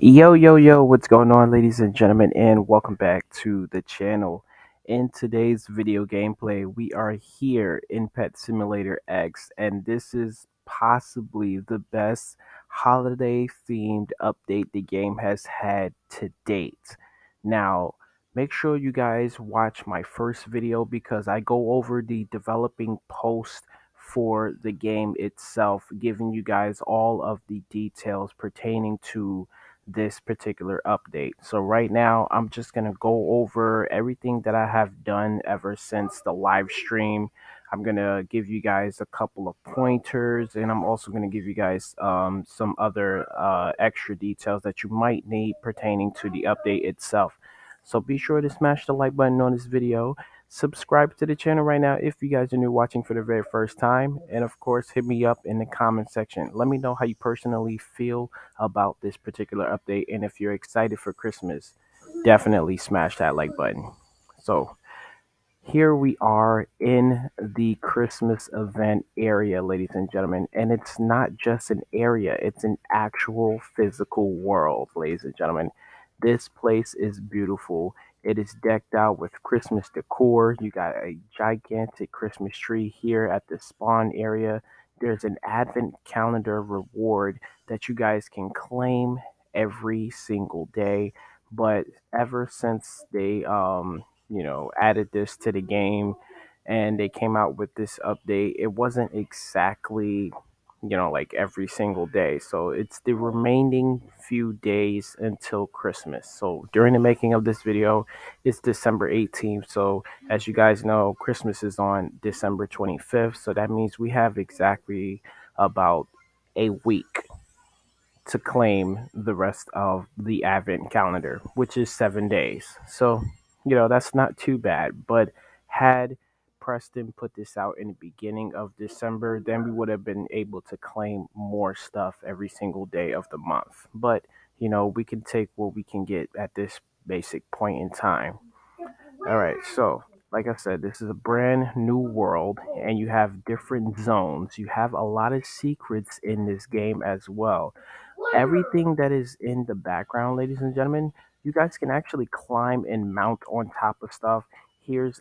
Yo, what's going on, ladies and gentlemen, and welcome back to the channel. In today's video gameplay, we are here in Pet Simulator X, and this is possibly the best holiday themed update the game has had to date. Now, make sure you guys watch my first video because I go over the developing post for the game itself, giving you guys all of the details pertaining to this particular update. So right now I'm just going to go over everything that I have done ever since the live stream. I'm going to give you guys a couple of pointers, and I'm also going to give you guys some other extra details that you might need pertaining to the update itself. So be sure to smash the like button on this video. Subscribe to the channel right now if you guys are new watching for the very first time. And of course, hit me up in the comment section. Let me know how you personally feel about this particular update. And if you're excited for Christmas, definitely smash that like button. So here we are in the Christmas event area, ladies and gentlemen. And it's not just an area, it's an actual physical world, ladies and gentlemen. This place is beautiful. It is decked out with Christmas decor. You got a gigantic Christmas tree here at the spawn area. There's an advent calendar reward that you guys can claim every single day. But ever since they added this to the game and they came out with this update, it wasn't exactly, like every single day. So it's the remaining few days until Christmas. So during the making of this video, it's December 18th. So as you guys know, Christmas is on December 25th. So that means we have exactly about a week to claim the rest of the Advent calendar, which is 7 days. So, that's not too bad. But had Preston put this out in the beginning of December, then we would have been able to claim more stuff every single day of the month. But, we can take what we can get at this basic point in time. All right, so like I said, this is a brand new world, and you have different zones. You have a lot of secrets in this game as well. Everything that is in the background, ladies and gentlemen, you guys can actually climb and mount on top of stuff. Here's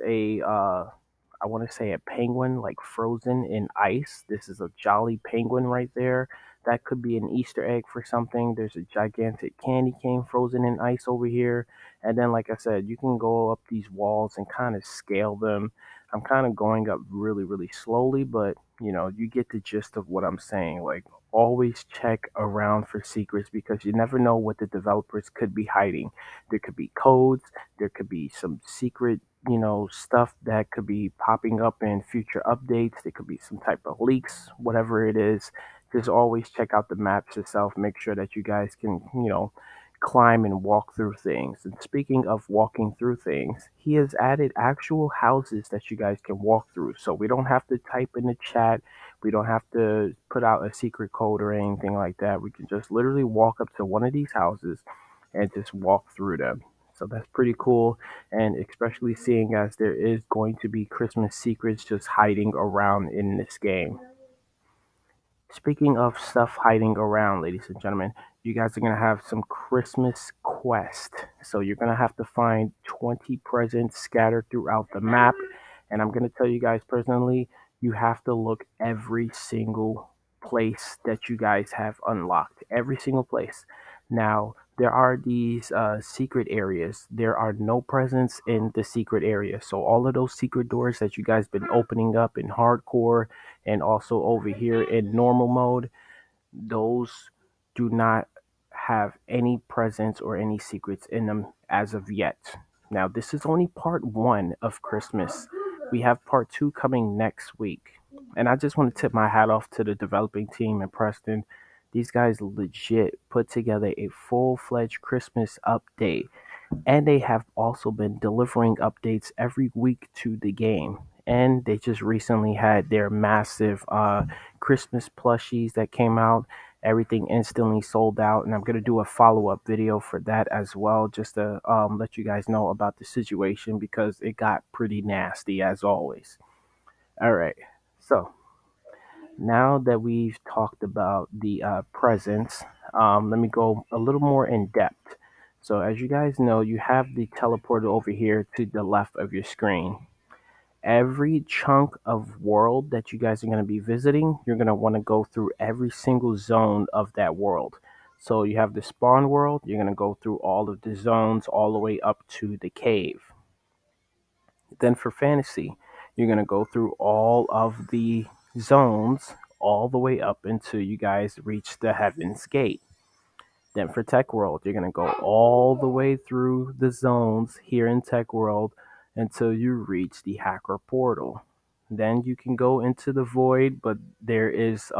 I want to say a penguin like frozen in ice. This is a jolly penguin right there. That could be an Easter egg for something. There's a gigantic candy cane frozen in ice over here. And then, like I said, you can go up these walls and kind of scale them. I'm kind of going up really, really slowly, but you get the gist of what I'm saying. Like, always check around for secrets because you never know what the developers could be hiding. There could be codes, there could be some secret, stuff that could be popping up in future updates. There could be some type of leaks, whatever it is. Just always check out the maps itself. Make sure that you guys can, climb and walk through things. And speaking of walking through things, he has added actual houses that you guys can walk through. So we don't have to type in the chat. We don't have to put out a secret code or anything like that. We can just literally walk up to one of these houses and just walk through them. So that's pretty cool. And especially seeing as there is going to be Christmas secrets just hiding around in this game. Speaking of stuff hiding around, ladies and gentlemen, you guys are going to have some Christmas quest. So you're going to have to find 20 presents scattered throughout the map. And I'm going to tell you guys personally, you have to look every single place that you guys have unlocked. Every single place. Now, there are these secret areas. There are no presents in the secret area. So all of those secret doors that you guys been opening up in hardcore and also over here in normal mode, those do not have any presents or any secrets in them as of yet. Now, this is only part one of Christmas. We have part two coming next week. And I just want to tip my hat off to the developing team in Preston. These guys legit put together a full fledged Christmas update, and they have also been delivering updates every week to the game. And they just recently had their massive Christmas plushies that came out. Everything instantly sold out, and I'm gonna do a follow-up video for that as well, just to let you guys know about the situation because it got pretty nasty as always. All right, so Now that we've talked about the presents, let me go a little more in depth. So, as you guys know, you have the teleporter over here to the left of your screen. Every chunk of world that you guys are going to be visiting, you're going to want to go through every single zone of that world. So, you have the spawn world, you're going to go through all of the zones all the way up to the cave. Then for fantasy, you're going to go through all of the zones all the way up until you guys reach the Heaven's Gate. Then for Tech World, you're going to go all the way through the zones here in Tech World until you reach the Hacker Portal. Then you can go into the Void, but there is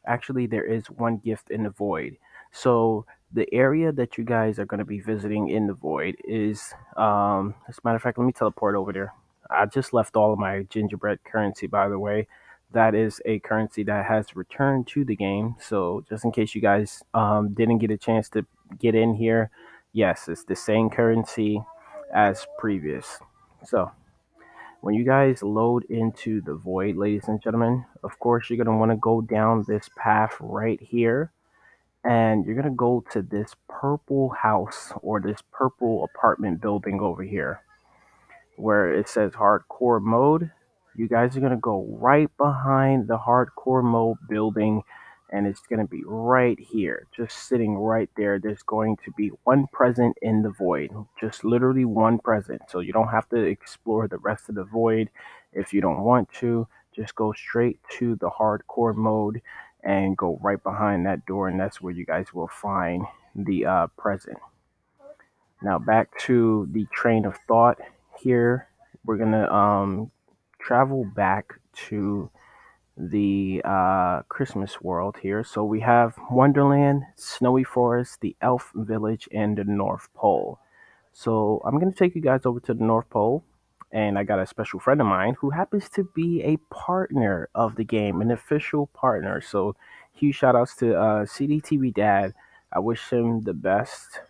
actually, there is one gift in the void. So the area that you guys are going to be visiting in the void is, as a matter of fact, let me teleport over there. I just left all of my gingerbread currency, by the way. That is a currency that has returned to the game. So just in case you guys didn't get a chance to get in here, yes, it's the same currency as previous. So when you guys load into the void, ladies and gentlemen, of course, you're going to want to go down this path right here. And you're going to go to this purple house or this purple apartment building over here where it says hardcore mode. You guys are going to go right behind the hardcore mode building, and it's going to be right here, just sitting right there. There's going to be one present in the void, just literally one present. So you don't have to explore the rest of the void if you don't want to. Just go straight to the hardcore mode and go right behind that door, and that's where you guys will find the present. Now back to the train of thought here. We're gonna travel back to the Christmas world here. So we have Wonderland, Snowy Forest, the Elf Village, and the North Pole. So I'm gonna take you guys over to the North Pole, and I got a special friend of mine who happens to be a partner of the game, an official partner. So huge shout outs to CDTV Dad. I wish him the best.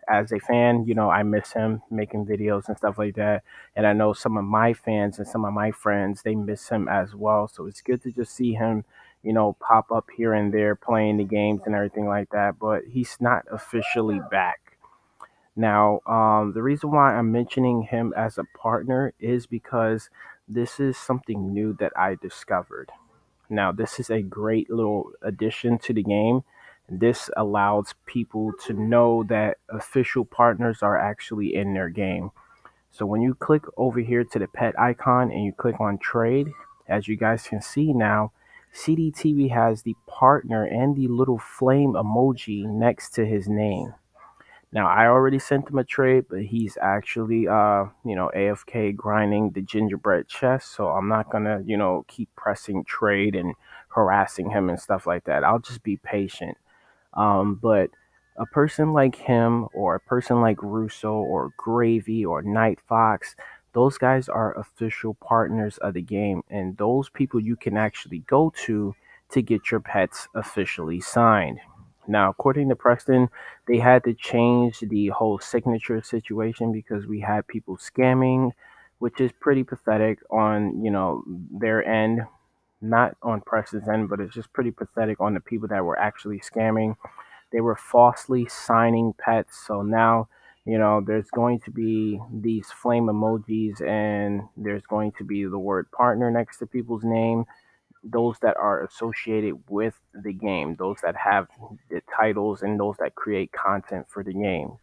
As a fan, I miss him making videos and stuff like that. And I know some of my fans and some of my friends, they miss him as well. So it's good to just see him, pop up here and there playing the games and everything like that. But he's not officially back. Now, the reason why I'm mentioning him as a partner is because this is something new that I discovered. Now, this is a great little addition to the game. This allows people to know that official partners are actually in their game. So when you click over here to the pet icon and you click on trade, as you guys can see now, CDTV has the partner and the little flame emoji next to his name. Now I already sent him a trade, but he's actually AFK grinding the gingerbread chest, so I'm not gonna, keep pressing trade and harassing him and stuff like that. I'll just be patient. But a person like him or a person like Russo or Gravy or Night Fox, those guys are official partners of the game, and those people you can actually go to get your pets officially signed. Now, according to Preston, they had to change the whole signature situation because we had people scamming, which is pretty pathetic on, their end. Not on Preston's end, but it's just pretty pathetic on the people that were actually scamming. They were falsely signing pets. So now, there's going to be these flame emojis and there's going to be the word partner next to people's name. Those that are associated with the game, those that have the titles, and those that create content for the game.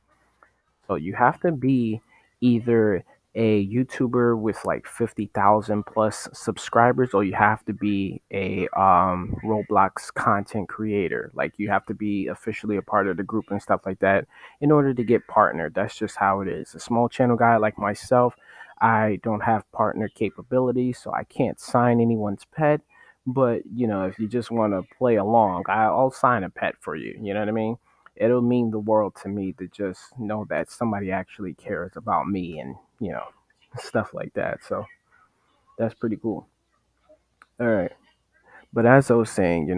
So you have to be either a YouTuber with like 50,000 plus subscribers, or you have to be a Roblox content creator. Like you have to be officially a part of the group and stuff like that in order to get partnered. That's just how it is. A small channel guy like myself, I don't have partner capabilities, so I can't sign anyone's pet. But if you just want to play along, I'll sign a pet for you. You know what I mean? It'll mean the world to me to just know that somebody actually cares about me and stuff like that. So that's pretty cool. All right, but as I was saying,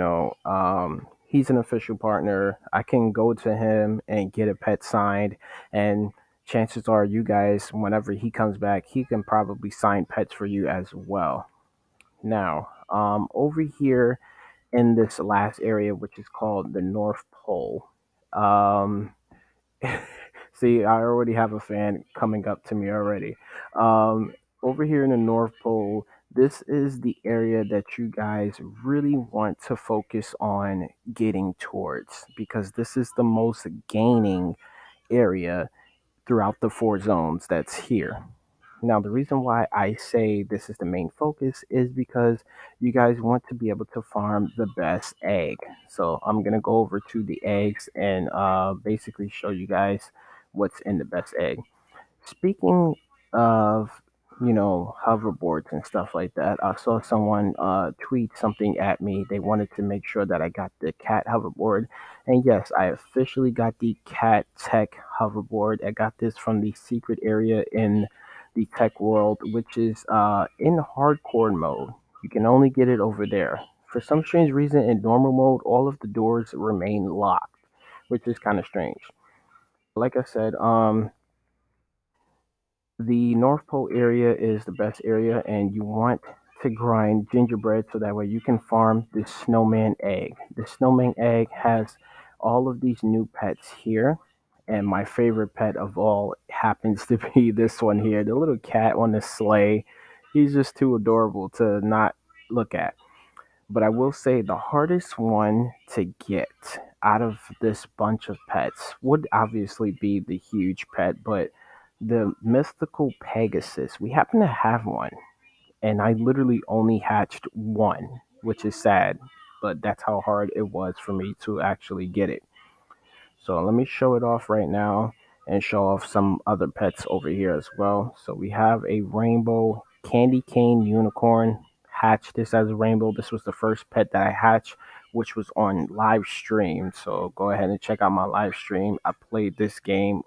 he's an official partner. I can go to him and get a pet signed, and chances are you guys, whenever he comes back, he can probably sign pets for you as well. Now, Over here in this last area, which is called the North Pole. Um, See, I already have a fan coming up to me already. Um, Over here in the North Pole, this is the area that you guys really want to focus on getting towards because this is the most gaining area throughout the four zones that's here. Now, the reason why I say this is the main focus is because you guys want to be able to farm the best egg. So I'm gonna go over to the eggs and basically show you guys what's in the best egg. Speaking of, hoverboards and stuff like that, I saw someone tweet something at me. They wanted to make sure that I got the cat hoverboard. And yes, I officially got the cat tech hoverboard. I got this from the secret area in the tech world, which is in hardcore mode. You can only get it over there. For some strange reason, in normal mode, all of the doors remain locked, which is kind of strange. Like I said, the North Pole area is the best area, and you want to grind gingerbread so that way you can farm the snowman egg. The snowman egg has all of these new pets here, and my favorite pet of all happens to be this one here, the little cat on the sleigh. He's just too adorable to not look at. But I will say the hardest one to get out of this bunch of pets would obviously be the huge pet, but the mythical Pegasus, we happen to have one, and I literally only hatched one, which is sad, but that's how hard it was for me to actually get it. So let me show it off right now and show off some other pets over here as well. So we have a rainbow candy cane unicorn. Hatched this as a rainbow. This was the first pet that I hatched, which was on live stream. So go ahead and check out my live stream. I played this game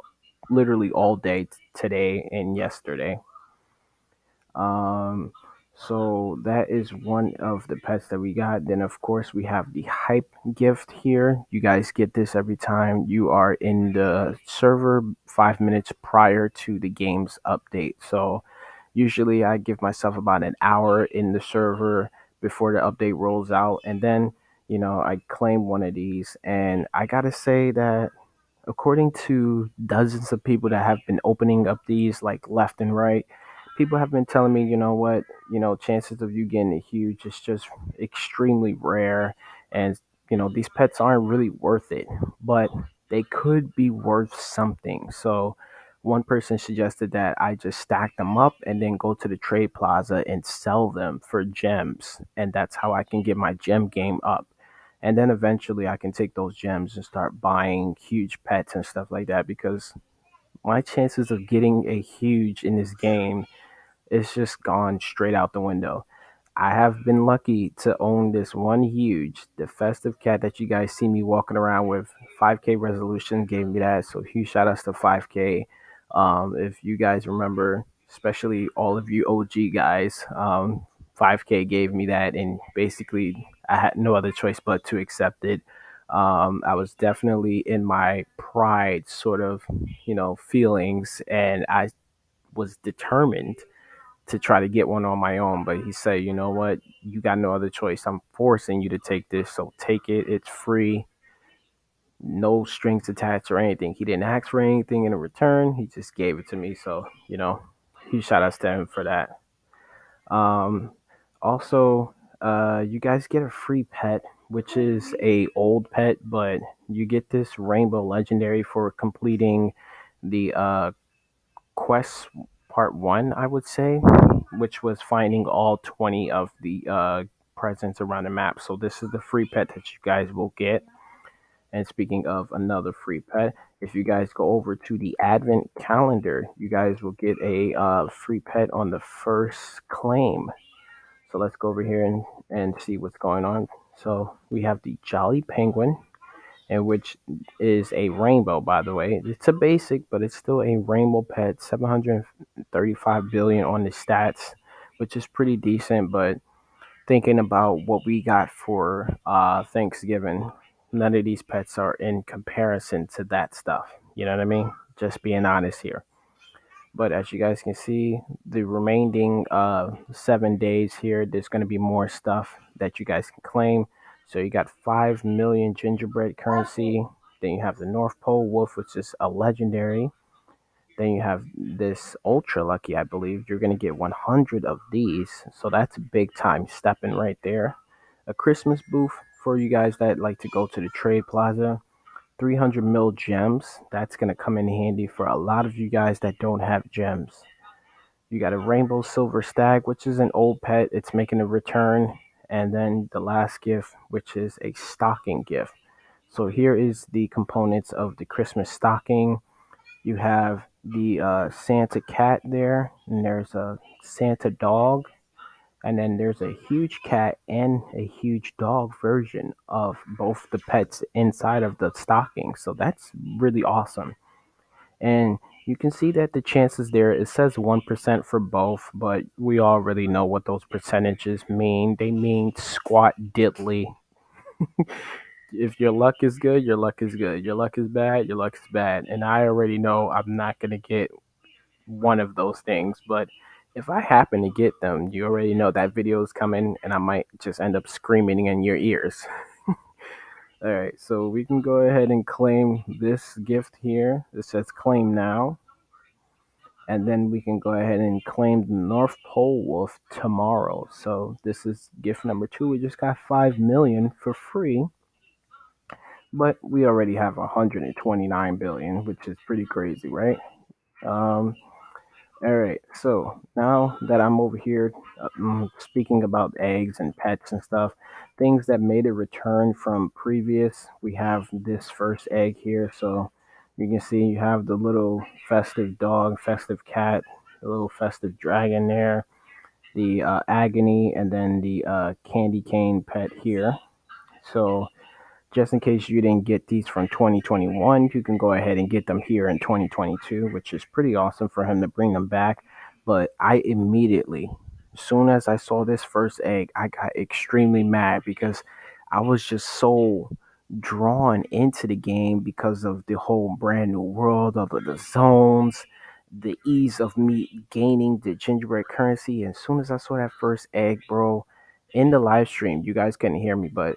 literally all day today and yesterday. Um, so that is one of the pets that we got. Then of course we have the hype gift here. You guys get this every time you are in the server 5 minutes prior to the game's update. So usually I give myself about an hour in the server before the update rolls out, and then I claim one of these, and I gotta say that according to dozens of people that have been opening up these like left and right, people have been telling me, you know what, chances of you getting a huge is just extremely rare, and these pets aren't really worth it, but they could be worth something. So one person suggested that I just stack them up and then go to the trade plaza and sell them for gems, and that's how I can get my gem game up, and then eventually I can take those gems and start buying huge pets and stuff like that, because my chances of getting a huge in this game is just gone straight out the window. I have been lucky to own this one huge, the festive cat that you guys see me walking around with. 5K resolution gave me that, so huge shout outs to 5K. If you guys remember, especially all of you OG guys, 5K gave me that, and basically I had no other choice but to accept it. I was definitely in my pride sort of, feelings, and I was determined to try to get one on my own. But he said, you know what, you got no other choice. I'm forcing you to take this, so take it. It's free, no strings attached or anything. He didn't ask for anything in return. He just gave it to me. So, huge shout outs to him for that. Um, Also, you guys get a free pet, which is a old pet, but you get this rainbow legendary for completing the quest part one, I would say, which was finding all 20 of the presents around the map. So this is the free pet that you guys will get. And speaking of another free pet, if you guys go over to the advent calendar, you guys will get a free pet on the first claim. So let's go over here and see what's going on. So we have the Jolly Penguin, and which is a rainbow, by the way. It's a basic, but it's still a rainbow pet. 735 billion on the stats, which is pretty decent. But thinking about what we got for Thanksgiving, none of these pets are in comparison to that stuff. You know what I mean? Just being honest here. But as you guys can see, the remaining 7 days here, there's going to be more stuff that you guys can claim. So you got 5 million gingerbread currency. Then you have the North Pole Wolf, which is a legendary. Then you have this ultra lucky, I believe. You're going to get 100 of these. So that's big time stepping right there. A Christmas booth for you guys that like to go to the trade plaza. 300 mil gems. That's going to come in handy for a lot of you guys that don't have gems. You got a rainbow silver stag, which is an old pet. It's making a return. And then the last gift, which is a stocking gift. So here is the components of the Christmas stocking. You have the Santa cat there, and there's a Santa dog, and then there's a huge cat and a huge dog version of both the pets inside of the stocking. So that's really awesome. And you can see that the chances there, it says 1% for both, but we already know what those percentages mean. They mean squat diddly. If your luck is good, your luck is good. Your luck is bad, your luck is bad. And I already know I'm not going to get one of those things, but if I happen to get them, you already know that video is coming and I might just end up screaming in your ears. All right, so we can go ahead and claim this gift here. It says claim now. And then we can go ahead and claim the North Pole Wolf tomorrow. So this is gift number 2. We just got 5 million for free, but we already have 129 billion, which is pretty crazy, right? Um, all right, so now that I'm over here speaking about eggs and pets and stuff, things that made a return from previous, we have this first egg here. So you can see you have the little festive dog, festive cat, the little festive dragon there, the agony, and then the candy cane pet here. So just in case you didn't get these from 2021, you can go ahead and get them here in 2022, which is pretty awesome for him to bring them back. But I immediately, as soon as I saw this first egg, I got extremely mad because I was just so drawn into the game because of the whole brand new world of the zones, the ease of me gaining the gingerbread currency. And as soon as I saw that first egg, bro, in the live stream, you guys couldn't hear me, but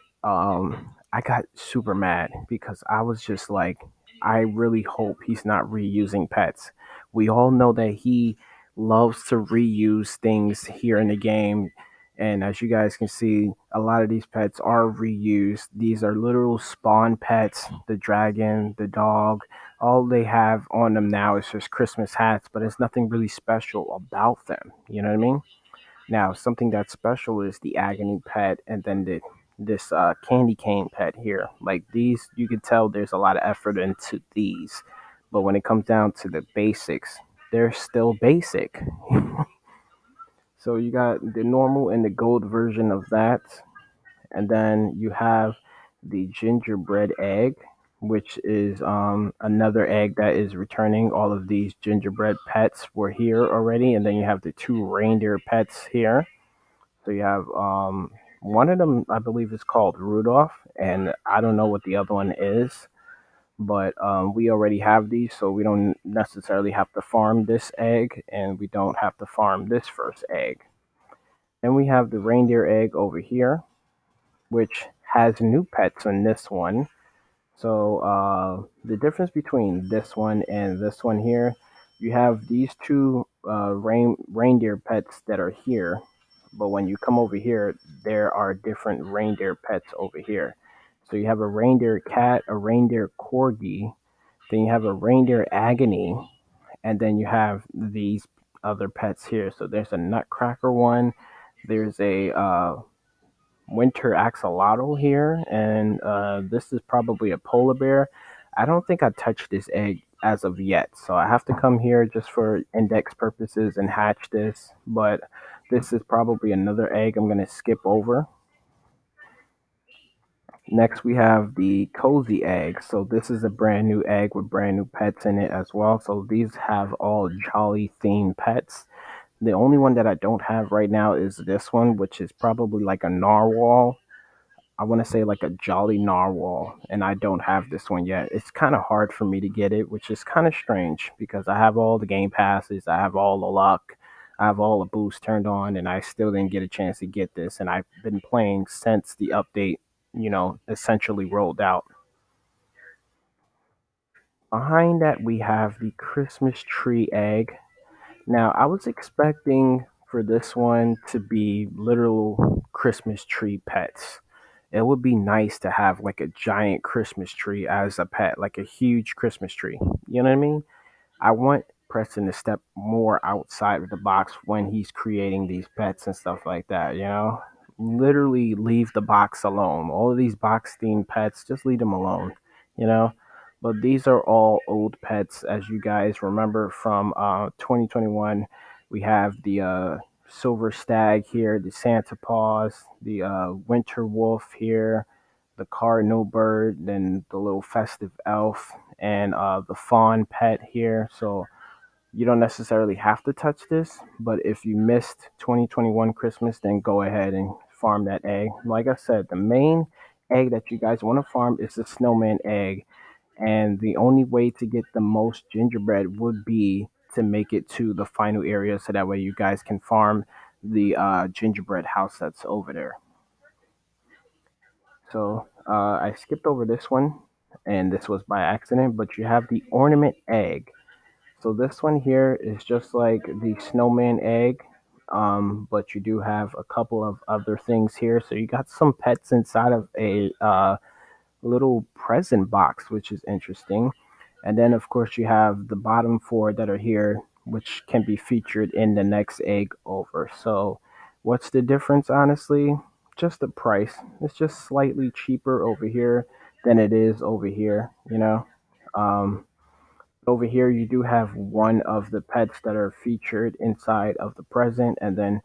I got super mad because I was just like, I really hope he's not reusing pets. We all know that he loves to reuse things here in the game. And as you guys can see, a lot of these pets are reused. These are literal spawn pets, the dragon, the dog. All they have on them now is just Christmas hats, but it's nothing really special about them. You know what I mean? Now, something that's special is the agony pet, and then this candy cane pet here. Like these, you can tell there's a lot of effort into these, but when it comes down to the basics, they're still basic. So you got the normal and the gold version of that, and then you have the gingerbread egg, which is another egg that is returning. All of these gingerbread pets were here already, and then you have the 2 reindeer pets here. So you have one of them, I believe, is called Rudolph, and I don't know what the other one is, but we already have these, so we don't necessarily have to farm this egg, and we don't have to farm this first egg. Then we have the reindeer egg over here, which has new pets in this one. So the difference between this one and this one here, you have these two reindeer pets that are here, but when you come over here, there are different reindeer pets over here. So you have a reindeer cat, a reindeer corgi, then you have a reindeer agony, and then you have these other pets here. So there's a nutcracker one, there's a winter axolotl here, and this is probably a polar bear. I don't think I touched this egg as of yet, so I have to come here just for index purposes and hatch this. But this is probably another egg I'm going to skip over. Next, we have the cozy egg. So this is a brand new egg with brand new pets in it as well. So these have all jolly themed pets. The only one that I don't have right now is this one, which is probably like a narwhal. I want to say like a Jolly Narwhal, and I don't have this one yet. It's kind of hard for me to get it, which is kind of strange because I have all the game passes, I have all the luck, I have all the boosts turned on, and I still didn't get a chance to get this. And I've been playing since the update, essentially rolled out. Behind that, we have the Christmas tree egg. Now, I was expecting for this one to be literal Christmas tree pets. It would be nice to have like a giant Christmas tree as a pet, like a huge Christmas tree. You know what I mean? I want Preston to step more outside of the box when he's creating these pets and stuff like that, Literally leave the box alone. All of these box themed pets, just leave them alone, you know? But these are all old pets, as you guys remember from 2021. We have the silver stag here, the Santa Paws, the winter wolf here, the cardinal bird, then the little festive elf, and the fawn pet here. So you don't necessarily have to touch this, but if you missed 2021 Christmas, then go ahead and farm that egg. Like I said, the main egg that you guys want to farm is the snowman egg, and the only way to get the most gingerbread would be to make it to the final area, so that way you guys can farm the gingerbread house that's over there. So I skipped over this one, and this was by accident, but you have the ornament egg. So this one here is just like the snowman egg, but you do have a couple of other things here. So you got some pets inside of a little present box, which is interesting. And then, of course, you have the bottom four that are here, which can be featured in the next egg over. So, what's the difference, honestly? Just the price. It's just slightly cheaper over here than it is over here. Um, Over here, you do have one of the pets that are featured inside of the present, and then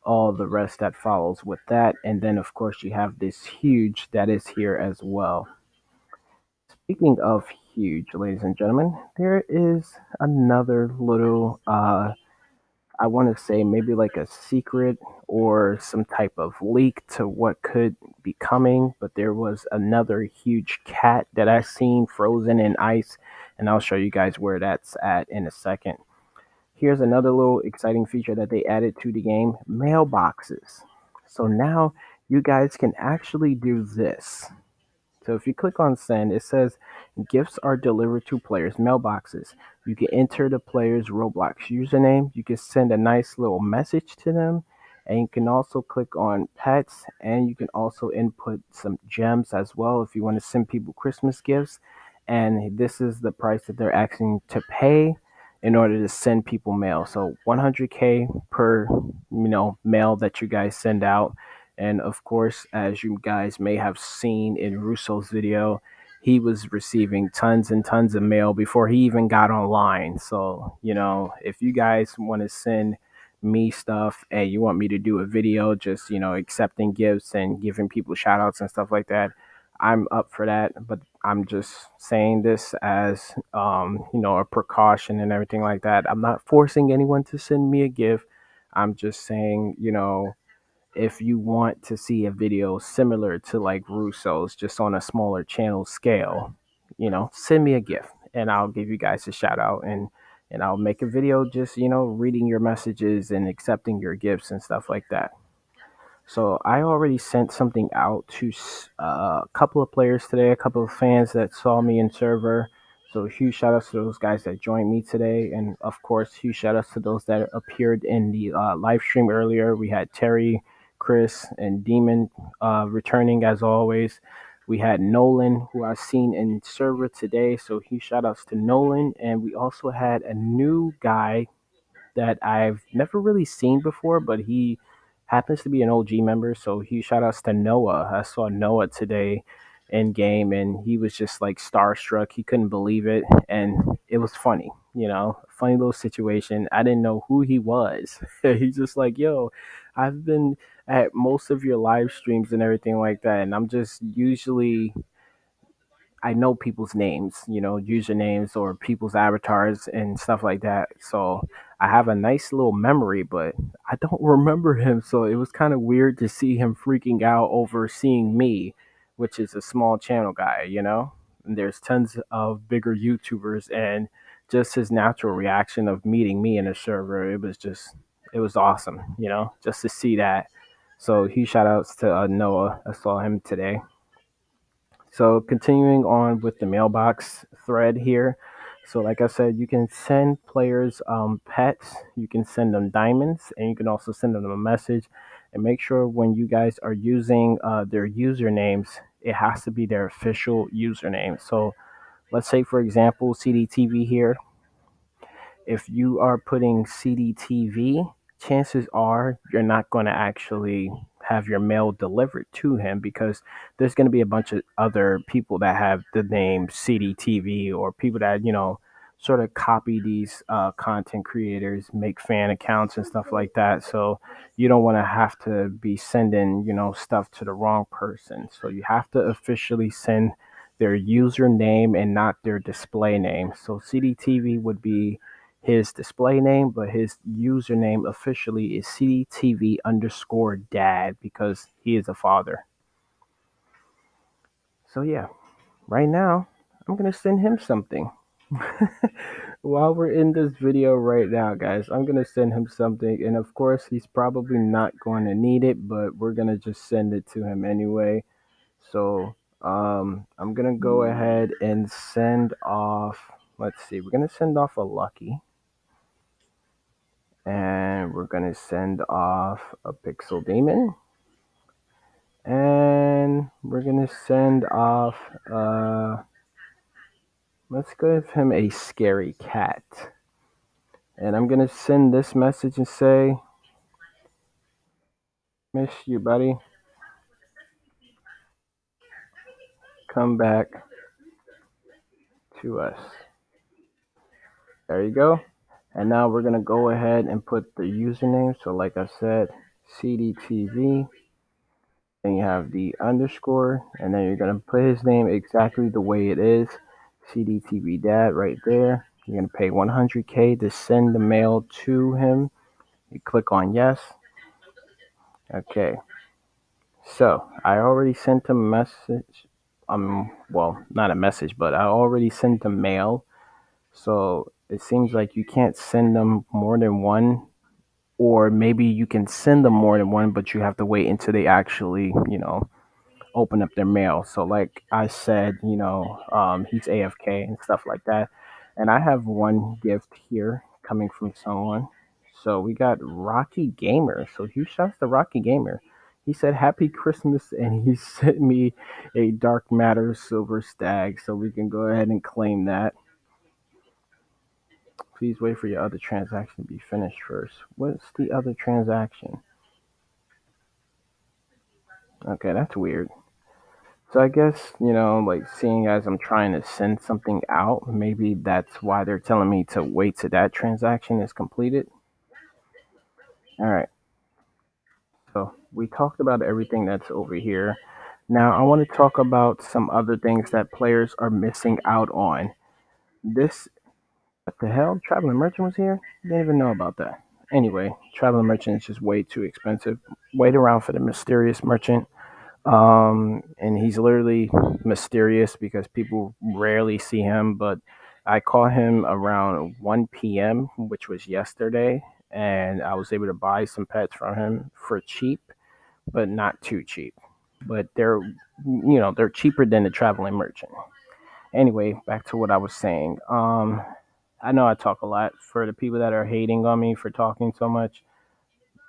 all the rest that follows with that. And then, of course, you have this huge that is here as well. Speaking of huge, ladies and gentlemen, there is another little, I want to say maybe like a secret or some type of leak to what could be coming, but there was another huge cat that I seen frozen in ice, and I'll show you guys where that's at in a second. Here's another little exciting feature that they added to the game: mailboxes. So now you guys can actually do this. So if you click on send, it says gifts are delivered to players' mailboxes. You can enter the player's Roblox username. You can send a nice little message to them. And you can also click on pets, and you can also input some gems as well if you want to send people Christmas gifts. And this is the price that they're asking to pay in order to send people mail. So 100K per mail that you guys send out. And of course, as you guys may have seen in Russo's video, he was receiving tons and tons of mail before he even got online. So, if you guys want to send me stuff and you want me to do a video just, accepting gifts and giving people shout outs and stuff like that, I'm up for that. But I'm just saying this as, a precaution and everything like that. I'm not forcing anyone to send me a gift. I'm just saying, if you want to see a video similar to like Russo's, just on a smaller channel scale, send me a gift and I'll give you guys a shout out, and I'll make a video just, reading your messages and accepting your gifts and stuff like that. So I already sent something out to a couple of players today, a couple of fans that saw me in server. So huge shout outs to those guys that joined me today, and of course huge shout outs to those that appeared in the live stream earlier. We had Terry, Chris, and Demon returning as always. We had Nolan, who I've seen in server today. So huge shout outs to Nolan, and we also had a new guy that I've never really seen before, but he happens to be an OG member. So huge shout outs to Noah. I saw Noah today in game, and he was just like starstruck. He couldn't believe it, and it was funny. Funny little situation. I didn't know who he was. He's just like, "Yo, I've been at most of your live streams and everything like that, and I'm just usually." I know people's names, usernames or people's avatars and stuff like that. So I have a nice little memory, but I don't remember him. So it was kind of weird to see him freaking out over seeing me, which is a small channel guy, you know? And there's tons of bigger YouTubers, and just his natural reaction of meeting me in a server, it was awesome, you know, just to see that. So huge shout outs to Noah. I saw him today. So continuing on with the mailbox thread here. So like I said, you can send players pets, you can send them diamonds, and you can also send them a message. And make sure when you guys are using their usernames, it has to be their official username. So let's say, for example, CDTV here, if you are putting CDTV, chances are you're not going to actually have your mail delivered to him, because there's going to be a bunch of other people that have the name CDTV, or people that, you know, sort of copy these content creators, make fan accounts and stuff like that. So you don't want to have to be sending, you know, stuff to the wrong person. So you have to officially send their username and not their display name. So CDTV would be his display name, but his username officially is CDTV underscore dad, because he is a father. So yeah, right now I'm gonna send him something. While we're in this video right now, guys, I'm gonna send him something, and of course he's probably not going to need it, but we're gonna just send it to him anyway. So I'm gonna go ahead and send off. Let's see, we're gonna send off a lucky, and we're gonna send off a pixel demon, and we're gonna send off let's give him a scary cat, and I'm gonna send this message and say, miss you, buddy, come back to us. There you go. And now we're gonna go ahead and put the username. So like I said, CDTV, then you have the underscore, and then you're gonna put his name exactly the way it is, CDTV dad, right there. You're gonna pay 100K to send the mail to him. You click on yes. Okay. So I already sent him a message. Well, not a message, but I already sent the mail. So it seems like you can't send them more than one, or maybe you can send them more than one, but you have to wait until they actually, you know, open up their mail. So like I said, you know, he's AFK and stuff like that. And I have one gift here coming from someone. So we got Rocky Gamer. So huge shouts to Rocky Gamer. He said happy Christmas, and he sent me a Dark Matter Silver Stag. So we can go ahead and claim that. Please wait for your other transaction to be finished first. What's the other transaction? Okay, that's weird. So I guess, you know, like, seeing as I'm trying to send something out, maybe that's why they're telling me to wait till that transaction is completed. All right. So we talked about everything that's over here. Now I want to talk about some other things that players are missing out on. This, what the hell? Traveling Merchant was here? Didn't even know about that. Anyway, Traveling Merchant is just way too expensive. Wait around for the Mysterious Merchant. And he's literally mysterious because people rarely see him, but I caught him around 1 p.m., which was yesterday, and I was able to buy some pets from him for cheap, but not too cheap. But they're, you know, they're cheaper than the Traveling Merchant. Anyway, back to what I was saying. I know I talk a lot. For the people that are hating on me for talking so much,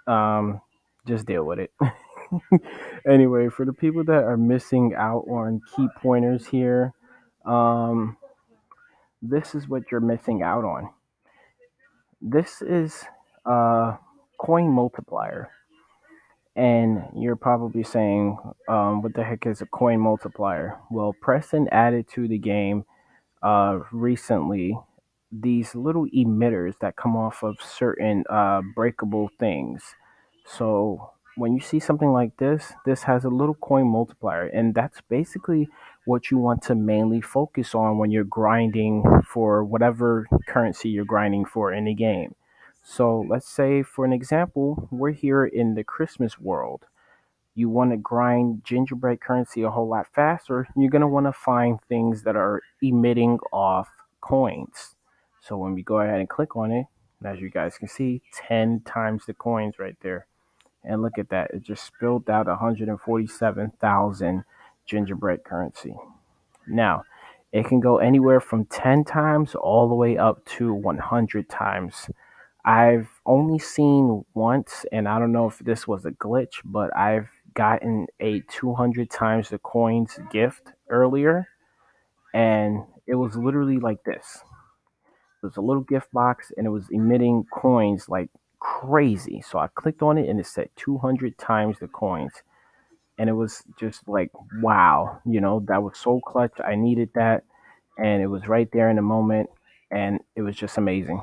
um, just deal with it. Anyway, for the people that are missing out on key pointers here, um, this is what you're missing out on. This is a coin multiplier. And you're probably saying, what the heck is a coin multiplier? Well, Preston added to the game recently these little emitters that come off of certain breakable things. So when you see something like this has a little coin multiplier, and that's basically what you want to mainly focus on when you're grinding for whatever currency you're grinding for in the game. So let's say, for an example, we're here in the Christmas world. You want to grind gingerbread currency a whole lot faster, you're going to want to find things that are emitting off coins. So when we go ahead and click on it, as you guys can see, 10 times the coins right there. And look at that, it just spilled out 147,000 gingerbread currency. Now, it can go anywhere from 10 times all the way up to 100 times. I've only seen once, and I don't know if this was a glitch, but I've gotten a 200 times the coins gift earlier, and it was literally like this. It was a little gift box, and it was emitting coins like crazy. So I clicked on it, and it said 200 times the coins. And it was just like, wow, that was so clutch. I needed that, and it was right there in the moment, and it was just amazing.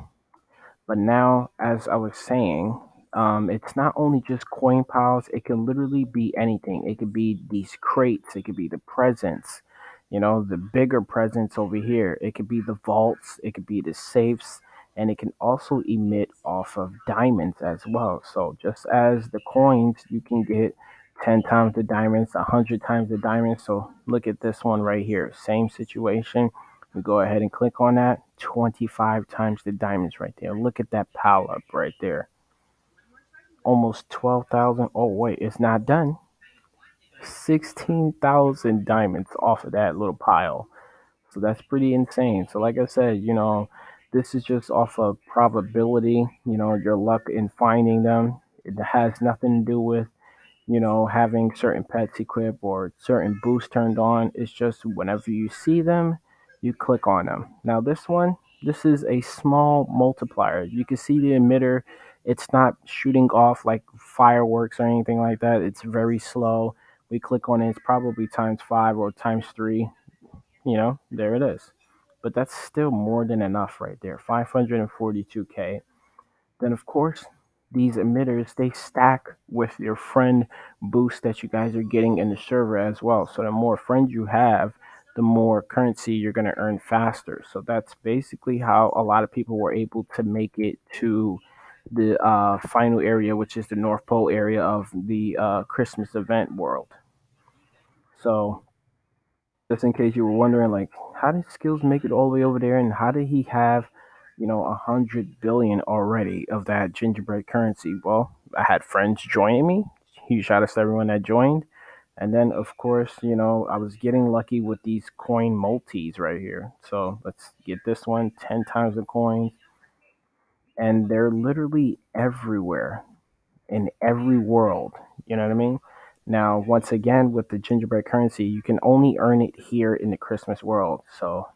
But now, as I was saying, it's not only just coin piles, it can literally be anything. It could be these crates, it could be the presents, the bigger presents over here. It could be the vaults, it could be the safes, and it can also emit off of diamonds as well. So just as the coins, you can get 10 times the diamonds, 100 times the diamonds. So look at this one right here. Same situation. We go ahead and click on that. 25 times the diamonds right there. Look at that pile up right there. Almost 12,000. Oh, wait, it's not done. 16,000 diamonds off of that little pile. So that's pretty insane. So, like I said, this is just off of probability, your luck in finding them. It has nothing to do with having certain pets equipped or certain boosts turned on. It's just whenever you see them, you click on them. Now, this is a small multiplier. You can see the emitter. It's not shooting off like fireworks or anything like that. It's very slow. We click on it, it's probably times five or times three. There it is. But that's still more than enough right there. 542K. Then, of course, these emitters they stack with your friend boost that you guys are getting in the server as well. So the more friends you have, the more currency you're going to earn faster. So that's basically how a lot of people were able to make it to the final area, which is the North Pole area of the Christmas event world. So just in case you were wondering, like, how did Skills make it all the way over there, and how did he have, 100 billion already of that gingerbread currency? Well, I had friends joining me. Huge shout out to everyone that joined, and then of course, I was getting lucky with these coin multis right here. So let's get this one, 10 times the coins, and they're literally everywhere in every world. You know what I mean? Now, once again, with the gingerbread currency, you can only earn it here in the Christmas world. So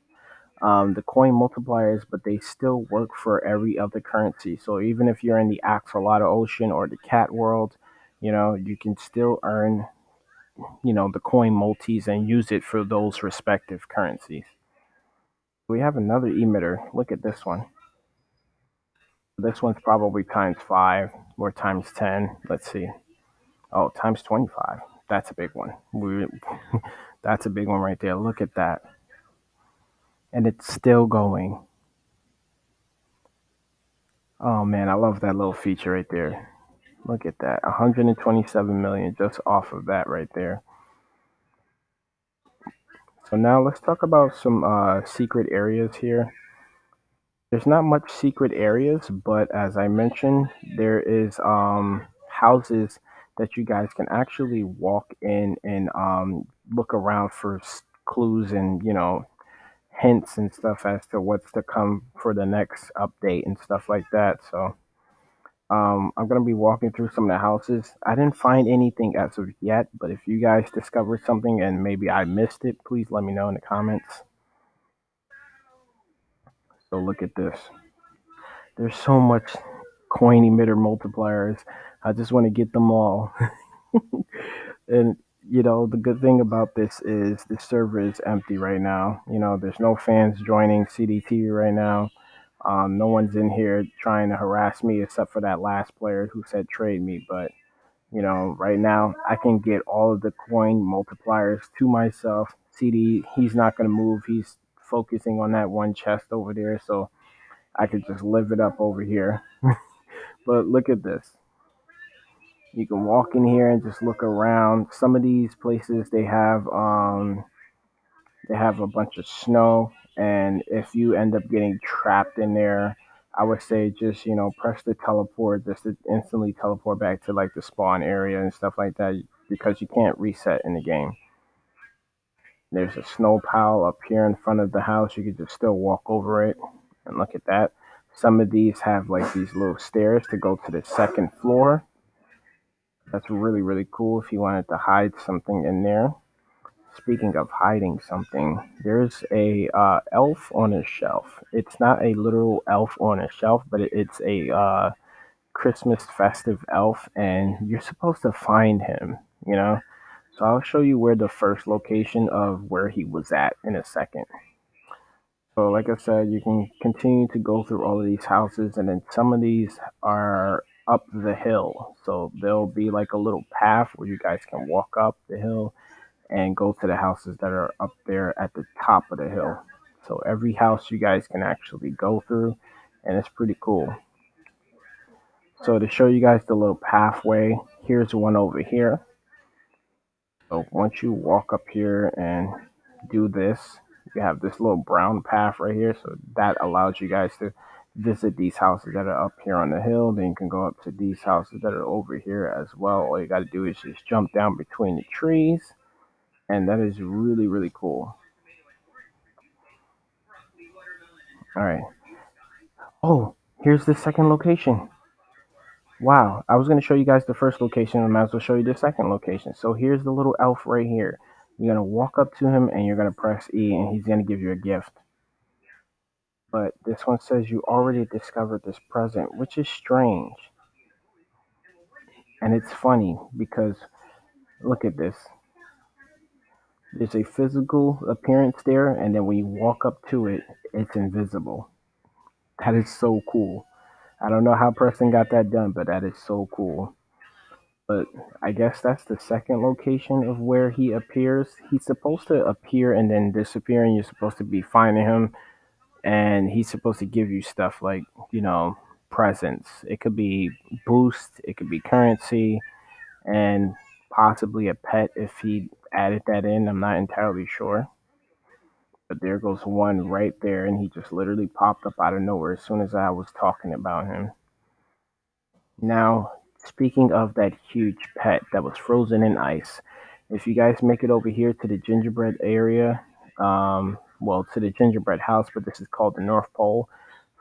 the coin multipliers, but they still work for every other currency. So even if you're in the Axolotl Ocean or the Cat world, you can still earn, the coin multis and use it for those respective currencies. We have another emitter. Look at this one. This one's probably times five or times 10. Let's see. Oh, times 25. That's a big one. That's a big one right there. Look at that. And it's still going. Oh man, I love that little feature right there. Look at that. 127 million just off of that right there. So now let's talk about some secret areas here. There's not much secret areas, but as I mentioned, there is houses that you guys can actually walk in and look around for clues and hints and stuff as to what's to come for the next update and stuff like that. So I'm gonna be walking through some of the houses. I didn't find anything as of yet, but if you guys discover something and maybe I missed it, please let me know in the comments. So look at this. There's so much coin emitter multipliers. I just want to get them all. And the good thing about this is the server is empty right now. There's no fans joining CDT right now. No one's in here trying to harass me except for that last player who said trade me. But right now I can get all of the coin multipliers to myself. CD, he's not gonna move. He's focusing on that one chest over there, so I could just live it up over here. But look at this. You can walk in here and just look around. Some of these places they have a bunch of snow, and if you end up getting trapped in there, I would say just press the teleport just to instantly teleport back to like the spawn area and stuff like that because you can't reset in the game. There's a snow pile up here in front of the house. You could just still walk over it and look at that. Some of these have like these little stairs to go to the second floor. That's really cool if you wanted to hide something in there. Speaking of hiding something, there's a elf on a shelf. It's not a literal elf on a shelf, but it's a Christmas festive elf, and you're supposed to find him. You know, so I'll show you where the first location of where he was at in a second. So, like I said, you can continue to go through all of these houses, and then some of these are up the hill. So there'll be like a little path where you guys can walk up the hill and go to the houses that are up there at the top of the hill. So every house you guys can actually go through, and it's pretty cool. So to show you guys the little pathway, here's one over here. So once you walk up here and do this, you have this little brown path right here. So that allows you guys to visit these houses that are up here on the hill. Then you can go up to these houses that are over here as well. All you got to do is just jump down between the trees, and that is really cool. All right. Oh, here's the second location. Wow, I was going to show you guys the first location, and I might as well show you the second location. So here's the little elf right here. You're going to walk up to him, and you're going to press E, and he's going to give you a gift. But this one says you already discovered this present, which is strange. And it's funny because look at this. There's a physical appearance there, and then when you walk up to it, it's invisible. That is so cool. I don't know how Preston got that done, but that is so cool. But I guess that's the second location of where he appears. He's supposed to appear and then disappear, and you're supposed to be finding him. And he's supposed to give you stuff like, presents. It could be boost, it could be currency, and possibly a pet if he added that in. I'm not entirely sure. But there goes one right there, and he just literally popped up out of nowhere as soon as I was talking about him. Now, speaking of that huge pet that was frozen in ice, if you guys make it over here to the gingerbread area, well, to the gingerbread house, but this is called the North Pole.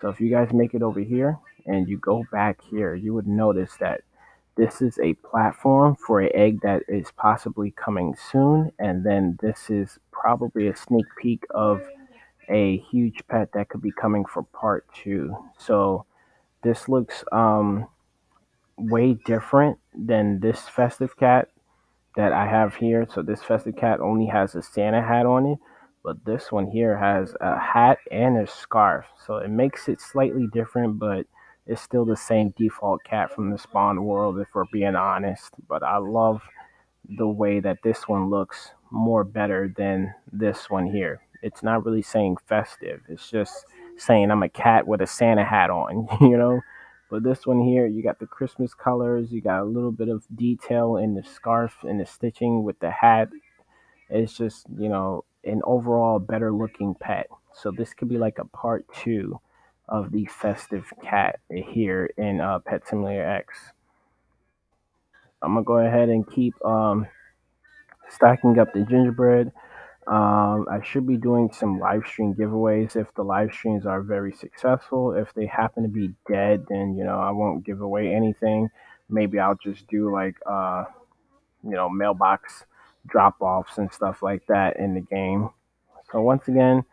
So if you guys make it over here and you go back here, you would notice that this is a platform for an egg that is possibly coming soon, and then this is probably a sneak peek of a huge pet that could be coming for part two. So this looks way different than this festive cat that I have here. So this festive cat only has a Santa hat on it, but this one here has a hat and a scarf. So it makes it slightly different, but it's still the same default cat from the Spawn world, if we're being honest. But I love the way that this one looks more better than this one here. It's not really saying festive. It's just saying I'm a cat with a Santa hat on, you know? But this one here, you got the Christmas colors, you got a little bit of detail in the scarf and the stitching with the hat. It's just, an overall better looking pet. So this could be like a part two of the festive cat here in Pet Simulator X. I'm gonna go ahead and keep stacking up the gingerbread. I should be doing some live stream giveaways if the live streams are very successful. If they happen to be dead, then I won't give away anything. Maybe I'll just do like mailbox drop offs and stuff like that in the game. So once again,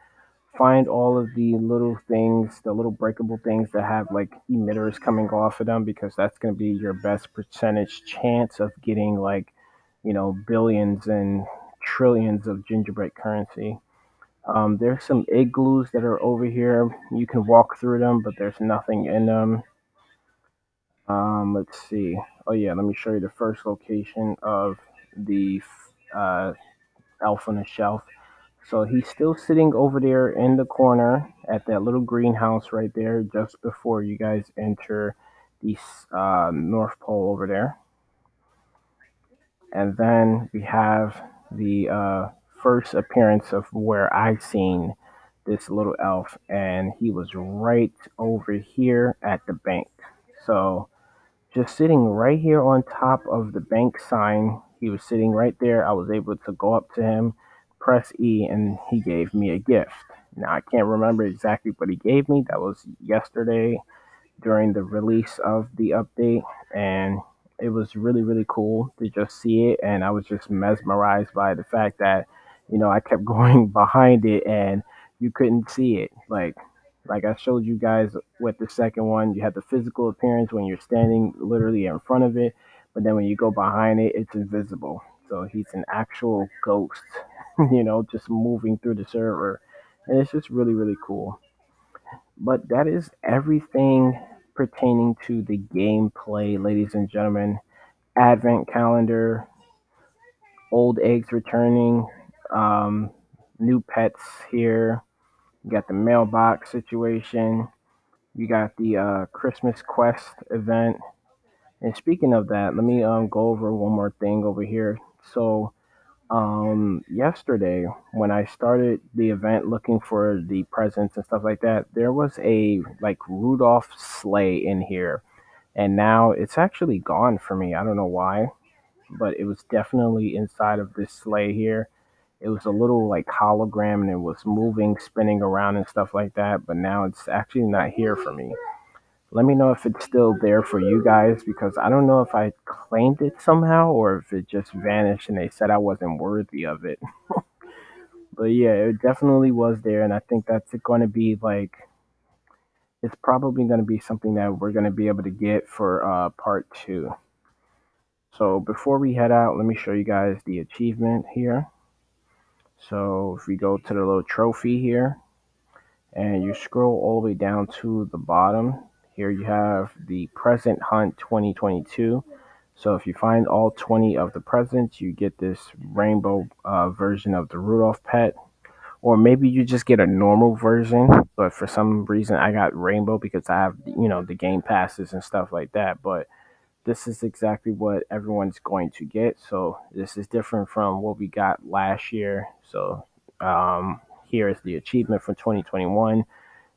find all of the little things, the little breakable things that have like emitters coming off of them, because that's going to be your best percentage chance of getting like, billions and trillions of gingerbread currency. There's some igloos that are over here. You can walk through them, but there's nothing in them. Let's see. Oh yeah, let me show you the first location of the uh, elf on the shelf. So he's still sitting over there in the corner at that little greenhouse right there, just before you guys enter the North Pole over there. And then we have the first appearance of where I seen this little elf, and he was right over here at the bank. So just sitting right here on top of the bank sign, he was sitting right there. I was able to go up to him, press E, and he gave me a gift. Now I can't remember exactly what he gave me. That was yesterday during the release of the update, and it was really really cool to just see it. And I was just mesmerized by the fact that I kept going behind it and you couldn't see it. Like I showed you guys with the second one, you had the physical appearance when you're standing literally in front of it, but then when you go behind it, it's invisible. So he's an actual ghost, just moving through the server, and it's just really really cool. But that is everything pertaining to the gameplay, ladies and gentlemen. Advent calendar, old eggs returning, um, new pets here. You got the mailbox situation. You got the Christmas Quest event. And speaking of that, let me go over one more thing over here. So yesterday when I started the event looking for the presents and stuff like that, there was a like Rudolph sleigh in here, and now it's actually gone for me. I don't know why, but it was definitely inside of this sleigh here. It was a little like hologram and it was moving, spinning around and stuff like that, but now it's actually not here for me. Let me know if it's still there for you guys, because I don't know if I claimed it somehow or if it just vanished and they said I wasn't worthy of it. But yeah, it definitely was there, and I think that's going to be like, it's probably going to be something that we're going to be able to get for part two. So before we head out, let me show you guys the achievement here. So if we go to the little trophy here and you scroll all the way down to the bottom, here you have the present hunt 2022. So if you find all 20 of the presents, you get this rainbow version of the Rudolph pet. Or maybe you just get a normal version, but for some reason I got rainbow because I have, the game passes and stuff like that. But this is exactly what everyone's going to get. So this is different from what we got last year. So here is the achievement from 2021.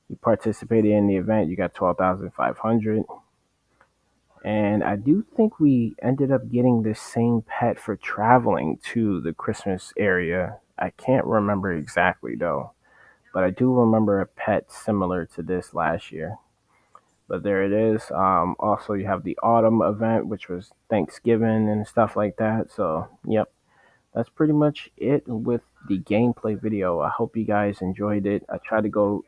You participated in the event, you got 12,500. And I do think we ended up getting the same pet for traveling to the Christmas area. I can't remember exactly though, but I do remember a pet similar to this last year. But there it is. Also, you have the autumn event, which was Thanksgiving and stuff like that. So, yep, that's pretty much it with the gameplay video. I hope you guys enjoyed it. I tried to go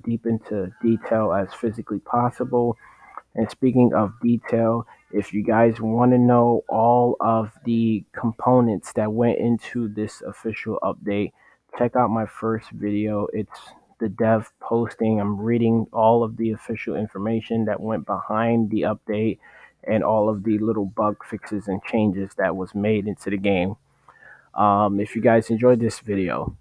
deep into detail as physically possible. And speaking of detail, if you guys want to know all of the components that went into this official update, check out my first video. It's the dev posting. I'm reading all of the official information that went behind the update and all of the little bug fixes and changes that was made into the game. If you guys enjoyed this video,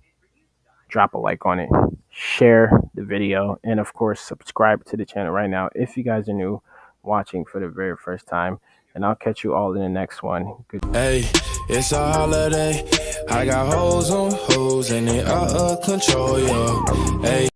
drop a like on it, share the video, and of course, subscribe to the channel right now if you guys are new watching for the very first time. And I'll catch you all in the next one. Hey, it's a holiday. I got hoes on hoes and they out of control, yo. Hey.